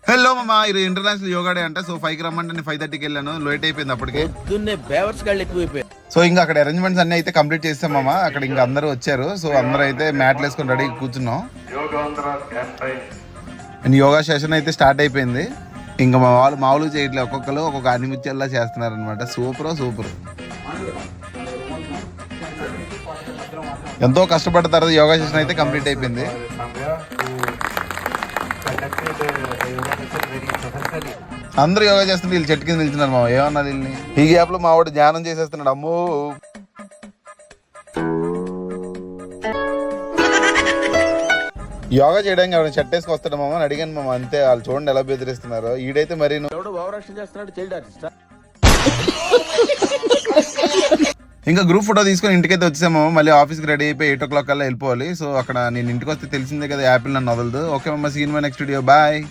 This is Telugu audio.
హలో మామ, ఇది ఇంటర్నేషనల్ యోగా డే అంట. సో 5కి రమ్మంటే నేను 5:30కి వెళ్ళాను. లేట్ అయిపోయింది అప్పటికే. సో ఇంకా అక్కడ అరేంజ్మెంట్స్ అన్ని అయితే కంప్లీట్ చేస్తాం మామ. అక్కడ ఇంకా అందరూ వచ్చారు. సో అందరూ అయితే మ్యాట్లు వేసుకొని రెడీ కూర్చున్నాం. యోగా సెషన్ అయితే స్టార్ట్ అయిపోయింది. ఇంకా మా వాళ్ళు మామూలుగా చేయట్లేదు, ఒక్కొక్కరు ఒక్కొక్క అనిమిచ్చల్లా చేస్తున్నారు అనమాట. సూపర్. ఎంతో కష్టపడ్డ తర్వాత యోగా సెషన్ అయితే కంప్లీట్ అయిపోయింది. అందరూ యోగా చేస్తుంటే వీళ్ళు చెట్టు కింద నిల్చున్నారు మామ. ఏమన్నా వీళ్ళని ఈ గ్యాప్ లో మా వాడు ధ్యానం చేసేస్తున్నాడు. అమ్మో, యోగా చేయడానికి ఎవరైనా షర్ట్ వేసుకు వస్తాడు మామ అని అడిగాను మామ. అంతే, వాళ్ళు చూడండి ఎలా బెదిరిస్తున్నారు. ఈడైతే మరి ఇంకా గ్రూప్ ఫోటో తీసుకొని ఇంటికైతే వచ్చేసాము. మళ్ళీ ఆఫీస్కి రెడీ అయిపోయి 8 o'clock కల్లా వెళ్ళిపోవాలి. సో అక్కడ నేను ఇంటికి వస్తే తెలిసిందే కదా, యాపిల్ నన్ను వదలదు. ఓకే మామ, see in my next video, bye.